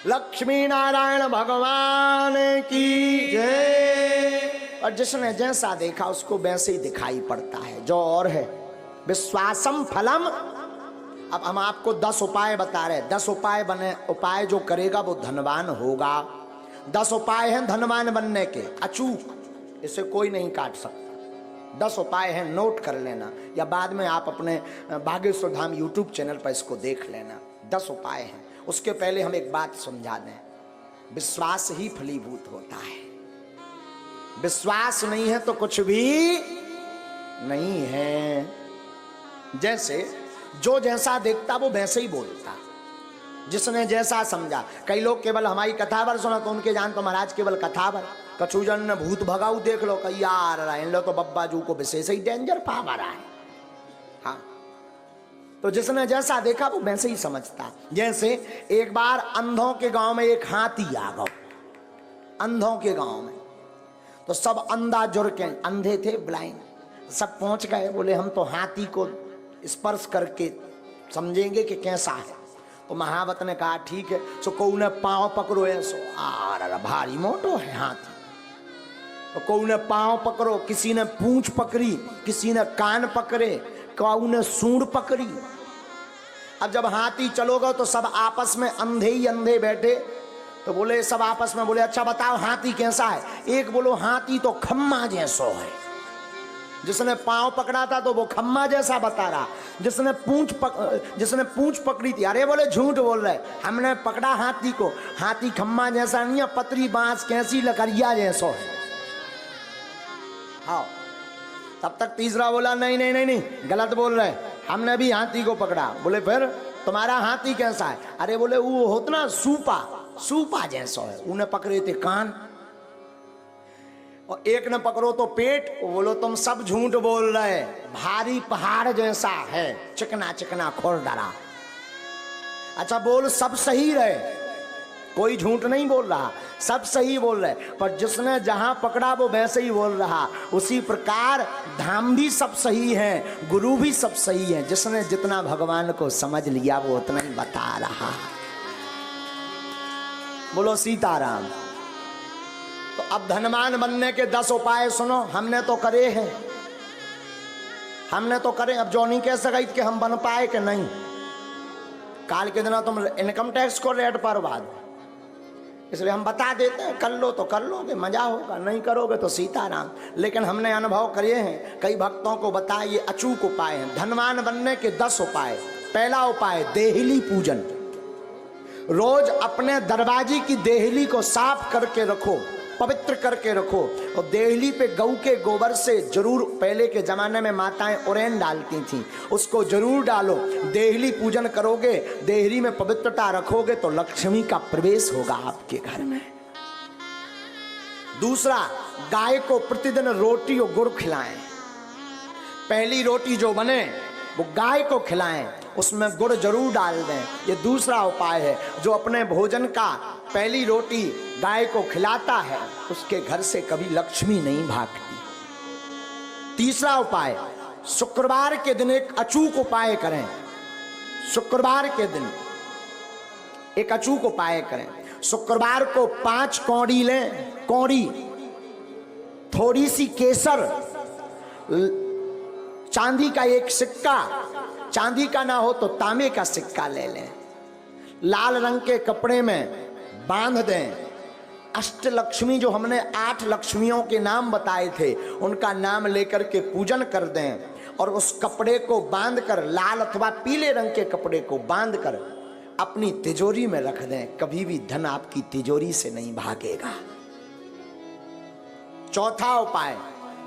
लक्ष्मी नारायण भगवान की जय। और जिसने जैसा देखा उसको वैसे ही दिखाई पड़ता है, जो और है विश्वासम फलम। अब हम आपको 10 उपाय बता रहे, 10 उपाय बने, उपाय जो करेगा वो धनवान होगा। 10 उपाय हैं धनवान बनने के, अचूक, इसे कोई नहीं काट सकता। 10 उपाय हैं, नोट कर लेना, या बाद में आप अपने बागेश्वर धाम यूट्यूब चैनल पर इसको देख लेना। 10 उपाय हैं। उसके पहले हम एक बात समझा दें, विश्वास ही फलीभूत होता है। विश्वास नहीं है तो कुछ भी नहीं है। जैसे जो जैसा देखता वो वैसे ही बोलता, जिसने जैसा समझा। कई लोग केवल हमारी कथावर सुना तो उनके जान तो महाराज केवल कथावर, कछुजन ने भूत भगाऊ देख लो, कही यार इन लो तो बब्बा जू को विशेष ही डेंजर पावर है। हाँ, तो जिसने जैसा देखा वो वैसे ही समझता। जैसे एक बार अंधों के गांव में एक हाथी आ गया, अंधों के गांव में, तो सब अंधा जुड़ के, अंधे थे ब्लाइंड, सब पहुंच गए, बोले हम तो हाथी को स्पर्श करके समझेंगे कि कैसा है। तो महावत ने कहा ठीक है। सो कोई ने पांव पकड़ो, ऐसो आ भारी मोटो है हाथी, तो कोई ने पांव पकड़ो, किसी ने पूंछ पकड़ी, किसी ने कान पकड़े, कोई ने सूंड पकड़ी। अब जब हाथी चलोगे तो सब आपस में अंधे ही अंधे बैठे, तो बोले सब आपस में बोले अच्छा बताओ हाथी कैसा है। एक बोलो हाथी तो खम्मा जैसो है। जिसने पांव पकड़ा था तो वो खम्मा जैसा बता रहा, जिसने पूंछ पकड़ी थी, अरे बोले झूठ बोल रहे, हमने पकड़ा हाथी को, हाथी खम्मा जैसा नहीं है, पतरी बांस कैसी लकड़िया जैसो है। हाँ, तब तक तीसरा बोला नहीं नहीं नहीं नहीं गलत बोल रहे, हमने भी हाथी को पकड़ा। बोले फिर तुम्हारा हाथी कैसा है। अरे बोले वो होता ना सूपा, सूपा जैसा है। उन्हें पकड़े थे कान, और एक ने पकड़ो तो पेट। बोलो तुम सब झूठ बोल रहे, भारी पहाड़ जैसा है, चिकना चिकना खुरदरा। अच्छा बोल सब सही रहे, कोई झूठ नहीं बोल रहा, सब सही बोल रहे, पर जिसने जहां पकड़ा वो वैसे ही बोल रहा। उसी प्रकार धाम भी सब सही है, गुरु भी सब सही है, जिसने जितना भगवान को समझ लिया वो उतना ही बता रहा। बोलो सीताराम। तो अब धनवान बनने के 10 उपाय सुनो, हमने तो करे हैं, हमने तो करे। अब जो नहीं कह सका कि हम बन पाए कि नहीं। काल के दिन तुम इनकम टैक्स को रेट पर बाद, इसलिए हम बता देते हैं, कर लो तो कर लोगे, मजा होगा, नहीं करोगे तो सीताराम। लेकिन हमने अनुभव करे हैं, कई भक्तों को बताए, ये अचूक उपाय हैं धनवान बनने के 10 उपाय। पहला उपाय देहली पूजन। रोज अपने दरवाजे की देहली को साफ करके रखो, पवित्र करके रखो, और देहली पे गऊ के गोबर से जरूर, पहले के जमाने में माताएं उरेन डालती थी, उसको जरूर डालो। देहली पूजन करोगे, देहली में पवित्रता रखोगे तो लक्ष्मी का प्रवेश होगा आपके घर में। दूसरा, गाय को प्रतिदिन रोटी और गुड़ खिलाएं। पहली रोटी जो बने वो गाय को खिलाएं, उसमें गुड़ जरूर डाल दें। ये दूसरा उपाय है। जो अपने भोजन का पहली रोटी गाय को खिलाता है उसके घर से कभी लक्ष्मी नहीं भागती। तीसरा उपाय, शुक्रवार के दिन एक अचूक उपाय करें। शुक्रवार के दिन एक अचूक उपाय करें। शुक्रवार को 5 कौड़ी लें, कौड़ी, थोड़ी सी केसर, चांदी का एक सिक्का, चांदी का ना हो तो तांबे का सिक्का ले लें, लाल रंग के कपड़े में बांध दें। अष्टलक्ष्मी जो हमने 8 लक्ष्मियों के नाम बताए थे उनका नाम लेकर के पूजन कर दें, और उस कपड़े को बांधकर, लाल अथवा पीले रंग के कपड़े को बांधकर अपनी तिजोरी में रख दें। कभी भी धन आपकी तिजोरी से नहीं भागेगा। चौथा उपाय,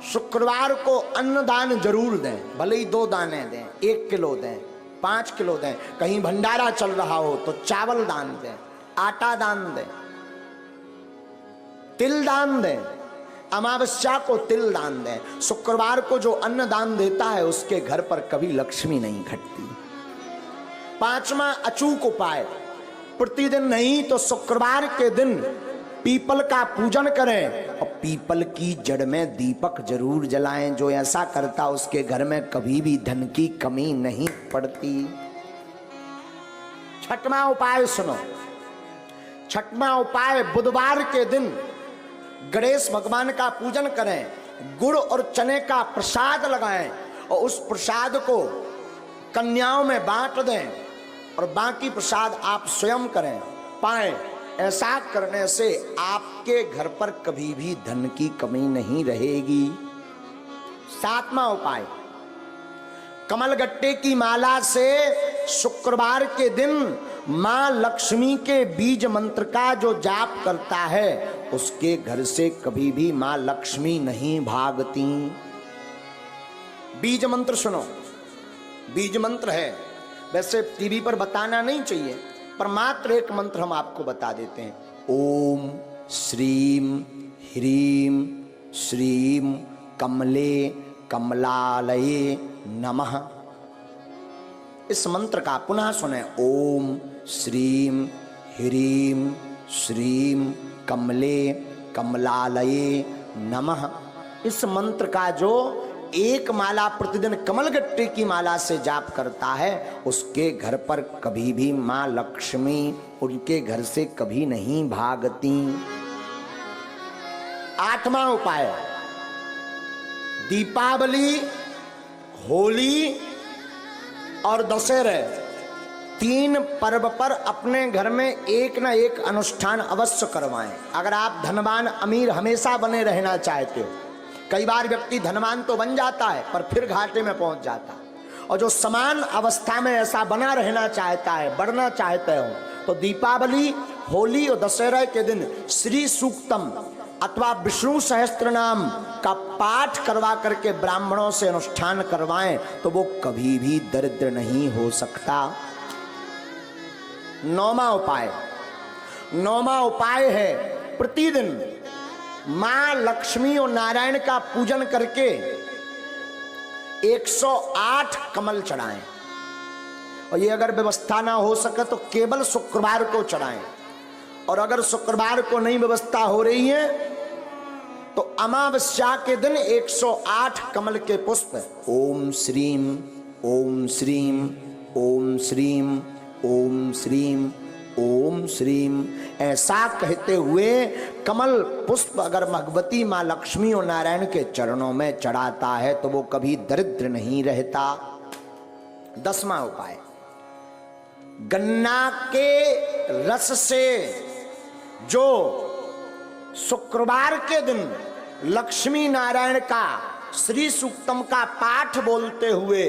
शुक्रवार को अन्नदान जरूर दें, भले ही 2 दाने दें, 1 किलो दें, 5 किलो दें। कहीं भंडारा चल रहा हो तो चावल दान दें, आटा दान दें, तिल दान दें, अमावस्या को तिल दान दें। शुक्रवार को जो अन्न दान देता है उसके घर पर कभी लक्ष्मी नहीं घटती। 5वां अचूक उपाय, प्रतिदिन नहीं तो शुक्रवार के दिन पीपल का पूजन करें, और पीपल की जड़ में दीपक जरूर जलाएं। जो ऐसा करता उसके घर में कभी भी धन की कमी नहीं पड़ती। 6वां उपाय सुनो, छठवां उपाय, बुधवार के दिन गणेश भगवान का पूजन करें, गुड़ और चने का प्रसाद लगाएं और उस प्रसाद को कन्याओं में बांट दें और बाकी प्रसाद आप स्वयं करें पाएं। ऐसा करने से आपके घर पर कभी भी धन की कमी नहीं रहेगी। सातवां उपाय, कमलगट्टे की माला से शुक्रवार के दिन मां लक्ष्मी के बीज मंत्र का जो जाप करता है उसके घर से कभी भी मां लक्ष्मी नहीं भागती। बीज मंत्र सुनो, बीज मंत्र है, वैसे टीवी पर बताना नहीं चाहिए पर मात्र एक मंत्र हम आपको बता देते हैं। ओम श्रीम ह्रीम श्रीम कमले कमलालये नमः। इस मंत्र का पुनः सुने, ओम श्रीम ह्रीम श्रीम कमले कमलालये नमः। इस मंत्र का जो एक माला प्रतिदिन कमलगट्टे की माला से जाप करता है उसके घर पर कभी भी मां लक्ष्मी उनके घर से कभी नहीं भागती। आठवां उपाय, दीपावली, होली और दशहरे तीन पर्व पर अपने घर में एक ना एक अनुष्ठान अवश्य करवाएं। अगर आप धनवान अमीर हमेशा बने रहना चाहते हो, कई बार व्यक्ति धनवान तो बन जाता है पर फिर घाटे में पहुंच जाता है, और जो समान अवस्था में ऐसा बना रहना चाहता है, बढ़ना चाहते हो, तो दीपावली, होली और दशहरा के दिन श्री सूक्तम अथवा विष्णु सहस्त्र नाम का पाठ करवा करके ब्राह्मणों से अनुष्ठान करवाएं तो वो कभी भी दरिद्र नहीं हो सकता। नौवां उपाय है प्रतिदिन मां लक्ष्मी और नारायण का पूजन करके 108 कमल चढ़ाएं, और ये अगर व्यवस्था ना हो सके तो केवल शुक्रवार को चढ़ाएं, और अगर शुक्रवार को नहीं व्यवस्था हो रही है तो अमावस्या के दिन 108 कमल के पुष्प ओम श्रीम ओम श्रीम ओम श्रीम ओम श्रीम ओम श्रीम ऐसा कहते हुए कमल पुष्प अगर भगवती मां लक्ष्मी और नारायण के चरणों में चढ़ाता है तो वो कभी दरिद्र नहीं रहता। 10वां उपाय, गन्ना के रस से जो शुक्रवार के दिन लक्ष्मी नारायण का श्री सूक्तम का पाठ बोलते हुए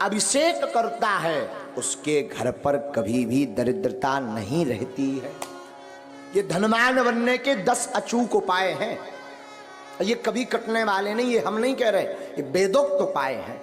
अभिषेक करता है उसके घर पर कभी भी दरिद्रता नहीं रहती है। ये धनवान बनने के 10 अचूक उपाय हैं, ये कभी कटने वाले नहीं, ये हम नहीं कह रहे, ये वेदोक्त उपाय हैं।